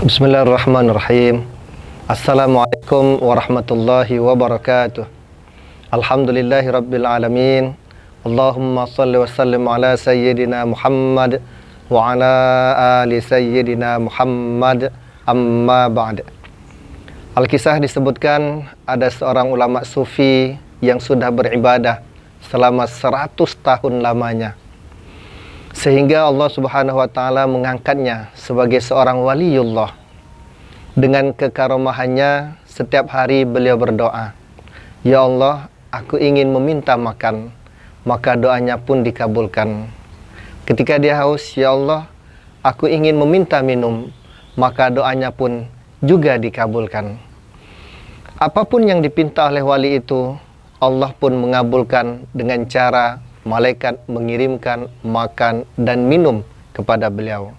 Bismillahirrahmanirrahim. Assalamualaikum warahmatullahi wabarakatuh. Alhamdulillahi rabbil alamin. Allahumma salli wa sallim ala sayyidina Muhammad wa ala ali sayyidina Muhammad, amma ba'd. Al-Kisah disebutkan ada seorang ulama sufi yang sudah beribadah selama 100 tahun lamanya, sehingga Allah Subhanahu wa ta'ala mengangkatnya sebagai seorang waliullah. Dengan kekaromahannya, setiap hari beliau berdoa, "Ya Allah, aku ingin meminta makan," maka doanya pun dikabulkan. Ketika dia haus, "Ya Allah, aku ingin meminta minum," maka doanya pun juga dikabulkan. Apapun yang dipinta oleh wali itu, Allah pun mengabulkan dengan cara malaikat mengirimkan makan dan minum kepada beliau.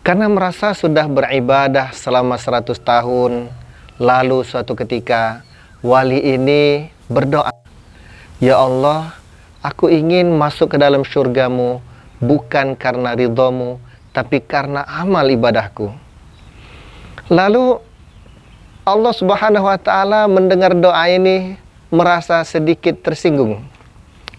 Karena merasa sudah beribadah selama 100 tahun, lalu suatu ketika wali ini berdoa, "Ya Allah, aku ingin masuk ke dalam syurgamu bukan karena ridhamu, tapi karena amal ibadahku." Lalu Allah Subhanahu wa ta'ala mendengar doa ini, merasa sedikit tersinggung.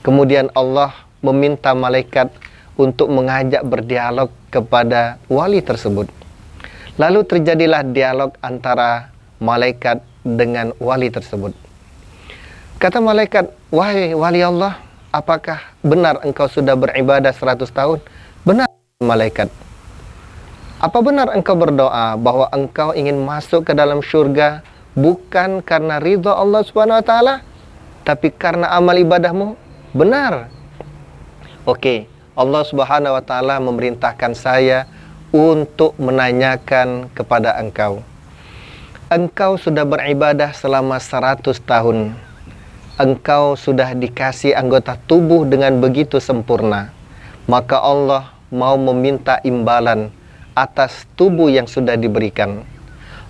Kemudian Allah meminta malaikat untuk mengajak berdialog kepada wali tersebut. Lalu terjadilah dialog antara malaikat dengan wali tersebut. Kata malaikat, "Wahai wali Allah, apakah benar engkau sudah beribadah 100 tahun?" "Benar, malaikat." "Apa benar engkau berdoa bahwa engkau ingin masuk ke dalam syurga bukan karena ridha Allah Subhanahu wa ta'ala, tapi karena amal ibadahmu?" "Benar." "Oke, Allah Subhanahu wa ta'ala memerintahkan saya untuk menanyakan kepada engkau. Engkau sudah beribadah selama 100 tahun. Engkau sudah dikasih anggota tubuh dengan begitu sempurna. Maka Allah mau meminta imbalan atas tubuh yang sudah diberikan.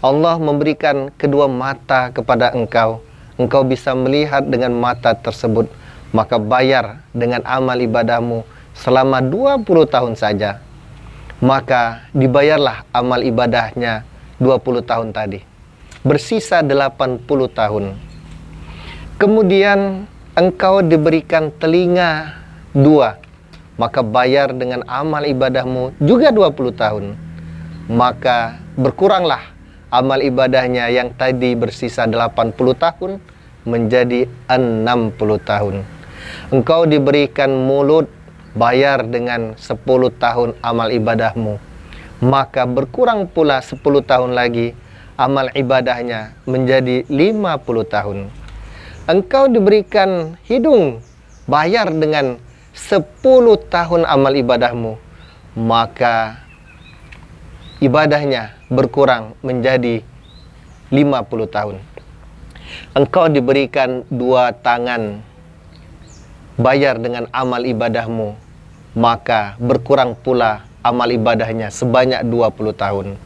Allah memberikan kedua mata kepada engkau. Engkau bisa melihat dengan mata tersebut. Maka bayar dengan amal ibadahmu selama 20 tahun saja." Maka dibayarlah amal ibadahnya 20 tahun tadi. Bersisa 80 tahun. Kemudian engkau diberikan telinga 2. Maka bayar dengan amal ibadahmu juga 20 tahun. Maka berkuranglah amal ibadahnya yang tadi bersisa 80 tahun menjadi 60 tahun. Engkau diberikan mulut, bayar dengan 10 tahun amal ibadahmu. Maka berkurang pula 10 tahun lagi, amal ibadahnya menjadi 50 tahun. Engkau diberikan hidung, bayar dengan 10 tahun amal ibadahmu. Maka ibadahnya berkurang menjadi 50 tahun. Engkau diberikan 2 tangan, bayar dengan amal ibadahmu, maka berkurang pula amal ibadahnya sebanyak 20 tahun.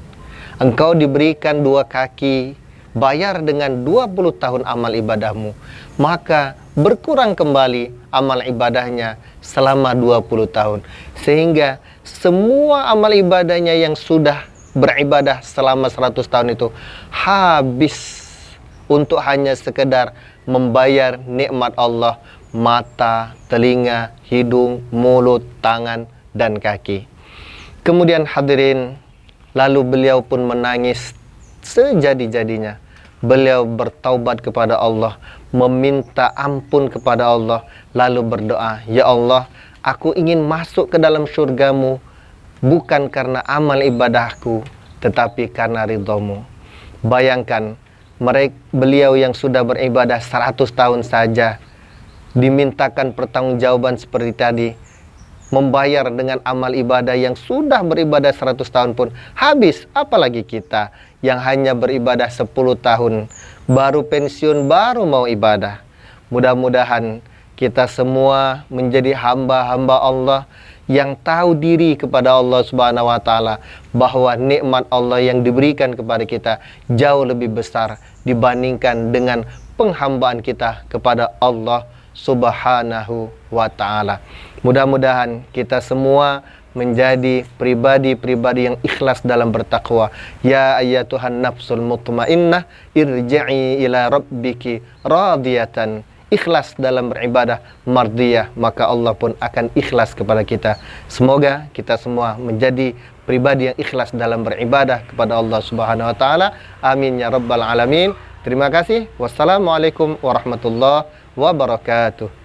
Engkau diberikan 2 kaki, bayar dengan 20 tahun amal ibadahmu, maka berkurang kembali amal ibadahnya selama 20 tahun. Sehingga semua amal ibadahnya yang sudah beribadah selama 100 tahun itu habis untuk hanya sekedar membayar nikmat Allah, mata, telinga, hidung, mulut, tangan, dan kaki. Kemudian hadirin, lalu beliau pun menangis sejadi-jadinya. Beliau bertaubat kepada Allah, meminta ampun kepada Allah, lalu berdoa, "Ya Allah, aku ingin masuk ke dalam syurgamu bukan karena amal ibadahku, tetapi karena ridhamu." Bayangkan, beliau yang sudah beribadah 100 tahun saja dimintakan pertanggungjawaban seperti tadi, membayar dengan amal ibadah yang sudah beribadah 100 tahun pun habis, apalagi kita yang hanya beribadah 10 tahun, baru pensiun, baru mau ibadah. Mudah-mudahan kita semua menjadi hamba-hamba Allah yang tahu diri kepada Allah Subhanahu wa ta'ala, bahwa nikmat Allah yang diberikan kepada kita jauh lebih besar dibandingkan dengan penghambaan kita kepada Allah Subhanahu wa ta'ala. Mudah-mudahan kita semua menjadi pribadi-pribadi yang ikhlas dalam bertakwa. Ya ayyatuhan nafsul mutmainnah irji'i ila rabbiki radiyatan, ikhlas dalam beribadah, mardiyah, maka Allah pun akan ikhlas kepada kita. Semoga kita semua menjadi pribadi yang ikhlas dalam beribadah kepada Allah Subhanahu wa taala. Amin ya rabbal alamin. Terima kasih. Wassalamualaikum warahmatullahi wabarakatuh.